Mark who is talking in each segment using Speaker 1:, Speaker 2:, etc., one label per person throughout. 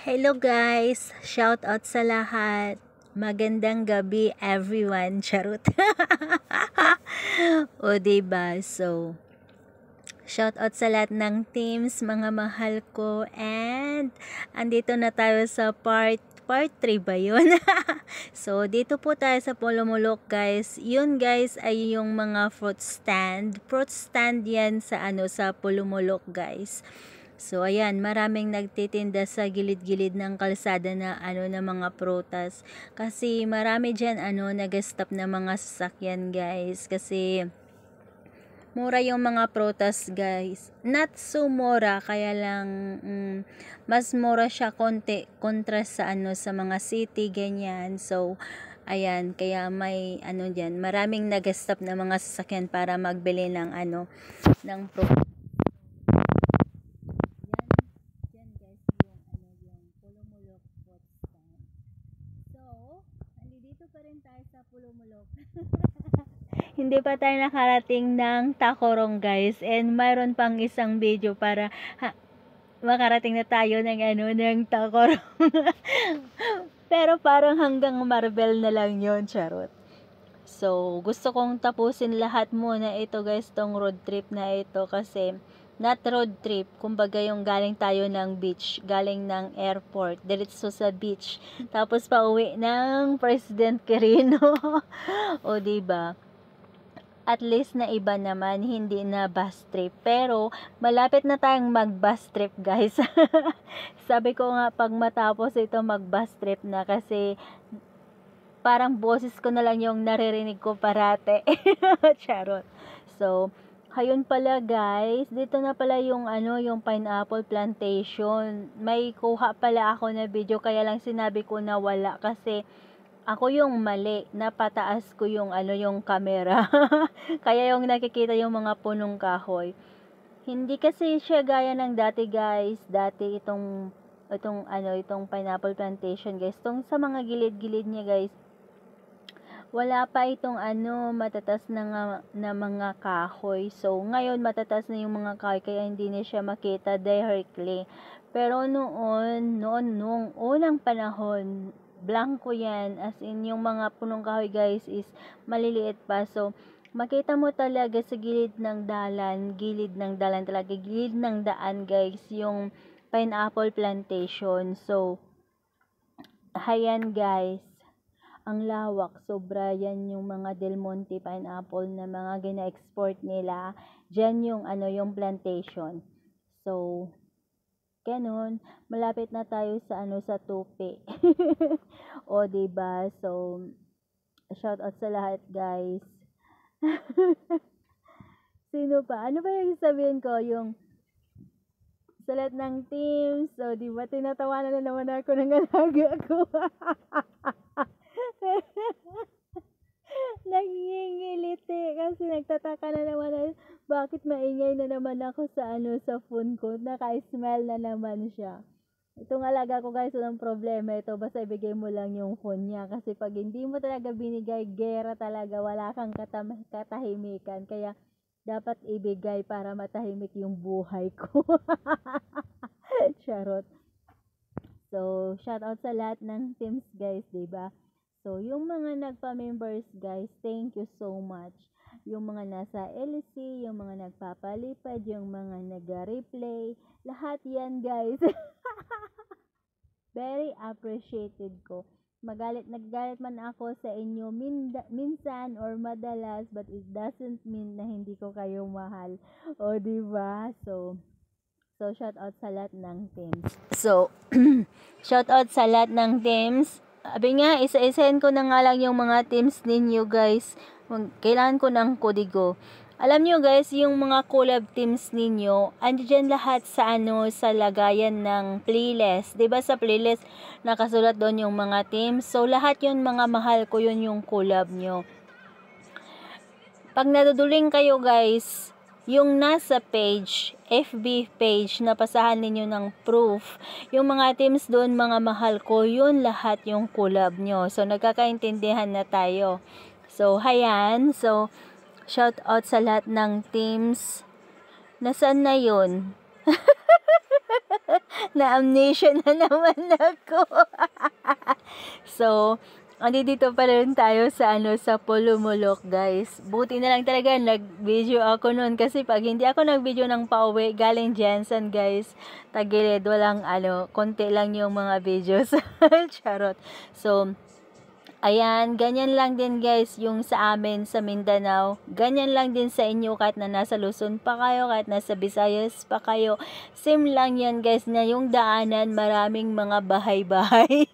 Speaker 1: Hello guys! Shout out sa lahat. Magandang gabi everyone. Charot. O diba? So, shout out sa lahat ng teams, mga mahal ko. And, andito na tayo sa part 3 ba yun? So, dito po tayo sa Polomolok guys. Yun guys ay yung mga fruit stand. Fruit stand yan sa sa Polomolok guys. So ayan, maraming nagtitinda sa gilid-gilid ng kalsada na na mga prutas. Kasi marami diyan nag-stop na mga sasakyan, guys. Kasi mura yung mga prutas, guys. Not so mura, kaya lang mas mura siya konti kontra sa sa mga city ganyan. So ayan, kaya may diyan, maraming nag-stop na mga sasakyan para magbili ng ng prutas. Hindi pa tayo nakarating ng Tacorong guys, and mayroon pang isang video para makarating na tayo ng ng Tacorong. Pero parang hanggang Marbel na lang yon, charot. So gusto kong tapusin lahat muna ito guys, tong road trip na ito, kasi not road trip, kumbaga yung galing tayo ng beach, galing ng airport, diretso sa beach, tapos pauwi ng President Quirino. O diba? At least na iba naman, hindi na bus trip. Pero malapit na tayong mag bus trip guys. Sabi ko nga pag matapos ito mag bus trip na, kasi parang boses ko na lang yung naririnig ko parate. Charot. So ayun pala guys, dito na pala yung yung pineapple plantation. May kuha pala ako na video, kaya lang sinabi ko na wala kasi ako yung mali, napataas ko yung yung camera. Kaya yung nakikita yung mga punong kahoy. Hindi kasi siya gaya ng dati guys. Dati itong pineapple plantation guys. Itong sa mga gilid-gilid niya guys, wala pa itong matatas na mga kahoy. So ngayon matatas na yung mga kahoy, kaya hindi na siya makita directly. Pero noon nung unang panahon, blanco yan, as in yung mga punong kahoy guys is maliliit pa. So makita mo talaga sa gilid ng dalan talaga, gilid ng daan guys, yung pineapple plantation. So ayan guys, ang lawak, sobra. Yan yung mga Del Monte pineapple na mga gina-export nila. Diyan yung yung plantation. So ganun, malapit na tayo sa sa Tupi. O diba? So shout out sa lahat guys. Sino pa? Ano ba yung sabihin ko? Yung sa lahat ng teams. So diba, tinatawanan na naman ako ng alaga ko. Nangingiliti kasi nagtataka na naman bakit maingay na naman ako sa sa phone ko. Naka-smile na naman siya. Itong alaga ko guys, walang problema ito, basta ibigay mo lang yung phone niya, kasi pag hindi mo talaga binigay, gera talaga, wala kang katahimikan. Kaya dapat ibigay para matahimik yung buhay ko. Charot. So shout out sa lahat ng teams guys, diba? So yung mga nagpa-members guys, thank you so much. Yung mga nasa LC, yung mga nagpapalipad, yung mga nag-replay, lahat yan guys. Very appreciated ko. Naggalit man ako sa inyo minsan or madalas, but it doesn't mean na hindi ko kayo mahal. O diba? So shout out sa lahat ng teams. So shout out sa lahat ng teams. Sabi nga, isa-isahin ko na nga lang yung mga teams ninyo guys. Kailangan ko ng kodigo. Alam nyo guys, yung mga collab teams ninyo, andyan lahat sa sa lagayan ng playlist. 'Di ba sa playlist nakasulat doon yung mga teams? So lahat yun, mga mahal ko, yun yung collab nyo. Pag naduduling kayo guys, yung nasa page, FB page, napasahan ninyo ng proof, yung mga teams doon, mga mahal ko, yun lahat yung collab nyo. So nagkakaintindihan na tayo. So hayan, so shout out sa lahat ng teams. Nasaan na yun? Na amnesia na naman ako. So, andito pa rin tayo sa sa Pulumulok, guys. Buti na lang talaga nag-video ako noon kasi pag hindi ako nag-video ng pauwi galing Jensen, guys, tagilid, walang konti lang yung mga videos. Charot. So, ayan, ganyan lang din guys yung sa amin sa Mindanao. Ganyan lang din sa inyo kahit na nasa Luzon pa kayo, kahit nasa Visayas pa kayo. Same lang yan guys na yung daanan maraming mga bahay-bahay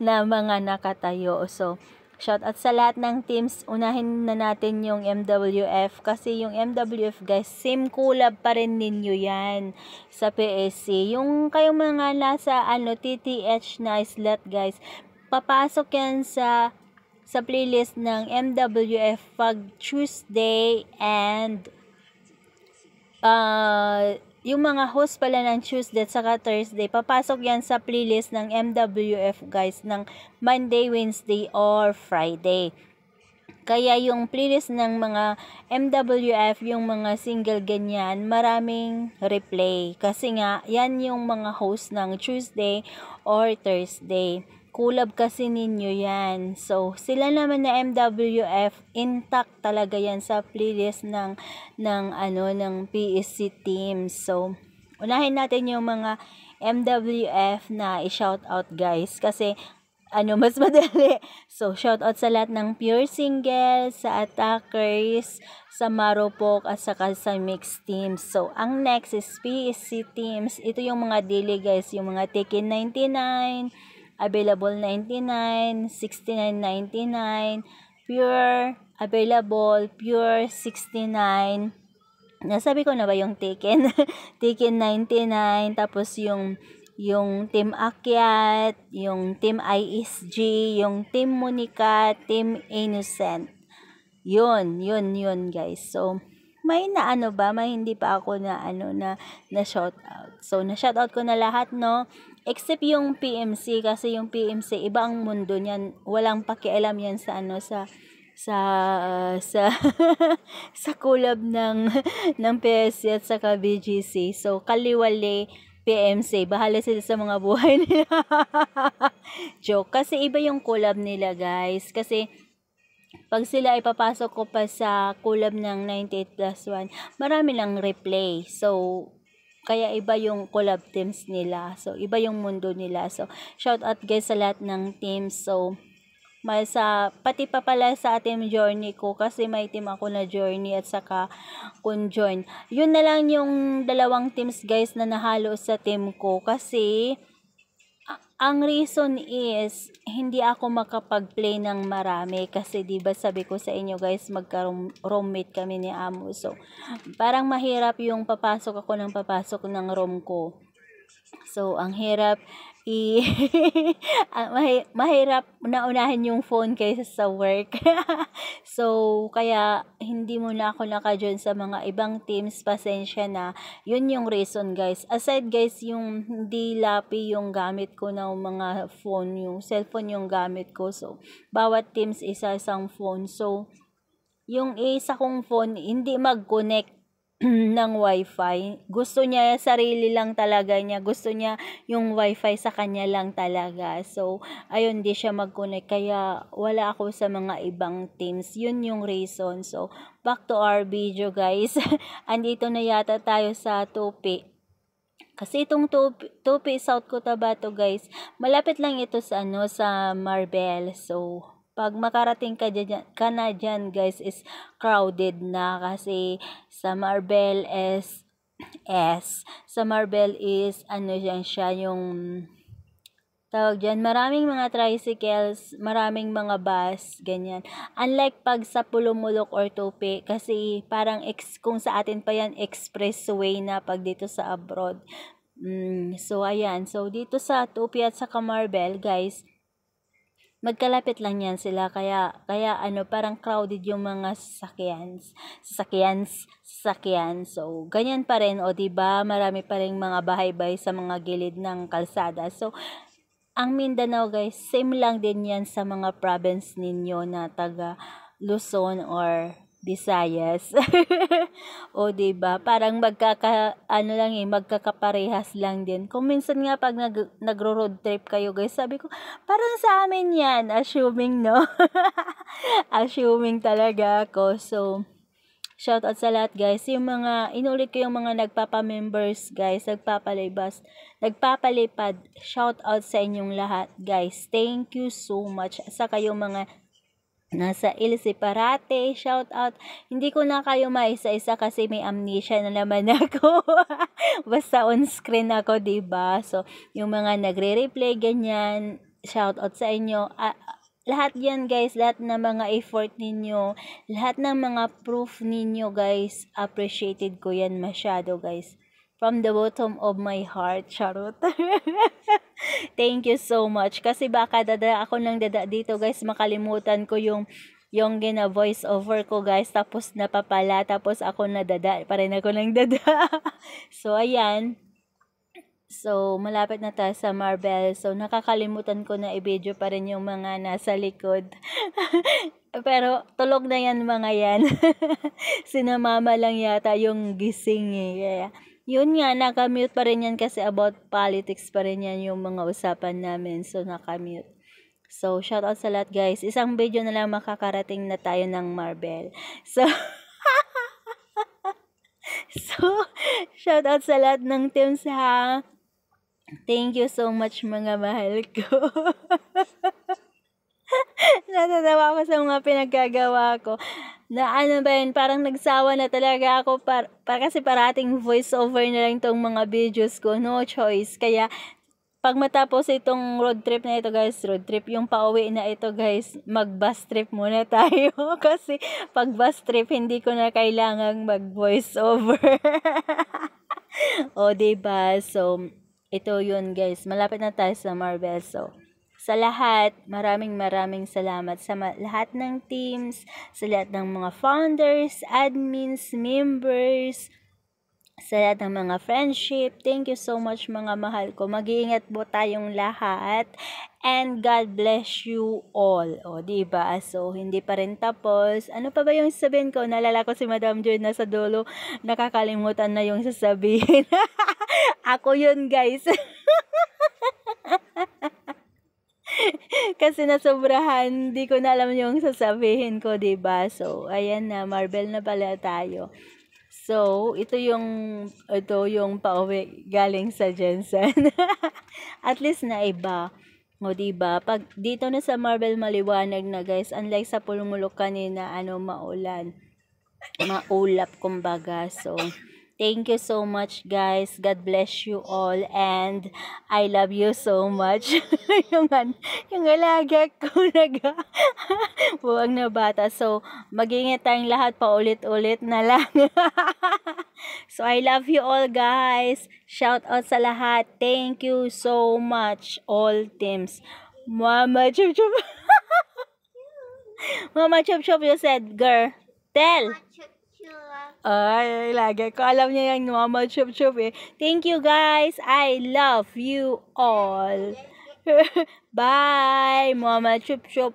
Speaker 1: na mga nakatayo. So, shout out sa lahat ng teams. Unahin na natin yung MWF kasi yung MWF guys, same collab pa rin ninyo yan sa PSC. Yung kayong mga nasa TTH na slot guys, papasok yan sa playlist ng MWF pag Tuesday and yung mga host pala ng Tuesday at saka Thursday, papasok yan sa playlist ng MWF guys ng Monday, Wednesday, or Friday. Kaya yung playlist ng mga MWF, yung mga single ganyan, maraming replay. Kasi nga, yan yung mga host ng Tuesday or Thursday. Collab kasi ninyo yan. So, sila naman na MWF, intact talaga yan sa playlist ng PSC team. So, unahin natin yung mga MWF na i-shout out guys. Kasi, mas madali. So, shout out sa lahat ng Pure Single, sa Attackers, sa Maropok, at saka sa Mixed Teams. So, ang next is PSC Teams. Ito yung mga daily guys, yung mga Tekken 99, Available 99, 69.99, Pure, Available, Pure 69. Nasabi ko na ba yung Tekken? Tekken 99, tapos yung Team Akyat, yung Team ISG, yung Team Monica, Team Innocent. Yun guys. So, may may hindi pa ako na shout out. So, na shout out ko na lahat, no? Except yung PMC kasi yung PMC iba ang mundo niyan. Walang pakialam yan sa sa collab ng PSC at saka BGC. So, kaliwali PMC, bahala sila sa mga buhay nila. Joke. Kasi iba yung collab nila, guys. Kasi, pag sila ipapasok ko pa sa collab ng 98+1, marami lang replay. So, kaya iba yung collab teams nila. So, iba yung mundo nila. So, shout out guys sa lahat ng teams. So, pati pa pala sa team Journey ko kasi may team ako na Journey at saka Conjoin. Yun na lang yung dalawang teams guys na nahalo sa team ko kasi ang reason is hindi ako makapag-play ng marami kasi 'di ba sabi ko sa inyo guys magka-roommate kami ni Amo. So parang mahirap yung papasok ng room ko. So ang hirap mahirap na unahin yung phone kaysa sa work. So, kaya hindi muna ako naka-join sa mga ibang teams. Pasensya na. Yun yung reason, guys. Aside, guys, yung hindi lapi yung gamit ko ng mga phone. Yung cellphone yung gamit ko. So, bawat teams isa-isang phone. So, yung isa kong phone, hindi mag-connect ng wifi. Gusto niya sarili lang talaga niya. Gusto niya yung wifi sa kanya lang talaga. So, ayun, di siya mag-connect. Kaya, wala ako sa mga ibang teams. Yun yung reason. So, back to our video, guys. Andito na yata tayo sa Tupi. Kasi itong Tupi, South Cotabato, guys, malapit lang ito sa sa Marbel. So, pag makarating ka na dyan, guys, is crowded na kasi sa Marbel sa Marbel is dyan siya yung tawag dyan, maraming mga tricycles, maraming mga bus, ganyan. Unlike pag sa Pulumulok or Tupi, kasi parang kung sa atin pa yan, expressway na pag dito sa abroad. So, ayan. So, dito sa Tupi at sa Marbel, guys, magkalapit lang yan sila. Kaya parang crowded yung mga sasakyan. So, ganyan pa rin. O, diba? Marami pa rin mga bahay-bahay sa mga gilid ng kalsada. So, ang Mindanao, guys, same lang din yan sa mga province ninyo na taga Luzon or Visayas. O 'di ba? Parang ano lang magkakaparehas lang din. Kung minsan nga pag nagro-road trip kayo, guys, sabi ko, parang sa amin 'yan, assuming, no? Assuming talaga ako. So, shoutout sa lahat, guys. Yung mga inulit ko yung mga nagpapa-members, guys, nagpapalipad. Shoutout sa inyong lahat, guys. Thank you so much. Saka yung mga nasa Ilse Parate, shout out. Hindi ko na kayo maisa-isa kasi may amnesia na naman ako. Basta on screen ako, 'di ba? So, yung mga nagre-replay ganyan, shout out sa inyo. Lahat 'yan, guys, lahat ng mga effort ninyo, lahat ng mga proof ninyo, guys, appreciated ko 'yan masyado, guys. From the bottom of my heart, charot. Thank you so much. Kasi baka ako ng dada dito, guys, makalimutan ko yung voice over ko, guys, tapos napapala, tapos ako nadada, pa rin ako ng dada. So, ayan. So, malapit na tayo sa Marvel. So, nakakalimutan ko na i-video pa rin yung mga nasa likod. Pero, tulog na yan mga yan. Sina mama lang yata yung gising eh. Kaya, yun nga, nakamute pa rin yan kasi about politics pa rin yan yung mga usapan namin. So, nakamute. So, shoutout sa lahat, guys. Isang video na lang makakarating na tayo ng Marvel. So, shoutout sa lahat ng teams, ha. Thank you so much, mga mahal ko. Natatawa ako sa mga pinagkagawa ko. Na ano ba yun, parang nagsawa na talaga ako kasi parating voice over na lang tong mga videos ko, no choice. Kaya pag matapos itong road trip na ito, guys, road trip yung pauwi na ito, guys, mag-bus trip muna tayo. Kasi pag bus trip, hindi ko na kailangang mag-voice over. O, diba? So, ito yun, guys. Malapit na tayo sa Marvel. So, sa lahat, maraming salamat sa lahat ng teams, sa lahat ng mga founders, admins, members, sa lahat ng mga friendship. Thank you so much, mga mahal ko. Mag-iingat po tayong lahat. And God bless you all. O, diba? So, hindi pa rin tapos. Ano pa ba yung sabihin ko? Nalala ko si Madam Joy na sa dulo. Nakakalimutan na yung sasabihin. Ako yun, guys. Kasi nasobrahan, hindi ko na alam yung sasabihin ko, 'di ba? So, ayan na, Marvel na pala tayo. So, ito yung pauwi galing sa Jensen. At least na iba. O, 'di ba? Pag dito na sa Marvel maliwanag na, guys, unlike sa Pulumulok kanina, maulap kumbaga. So, thank you so much, guys. God bless you all and I love you so much. yung alaga ko buwag na bata. So, mag-ingat tayong lahat, paulit-ulit na lang. So, I love you all, guys. Shout out sa lahat. Thank you so much, all teams. Mama Chup Chup. Mama Chup Chup, you said, girl. Tell. Ay, lagi ko alam niya yung Mama Chup Chup eh. Thank you, guys. I love you all. Bye, Mama Chup Chup.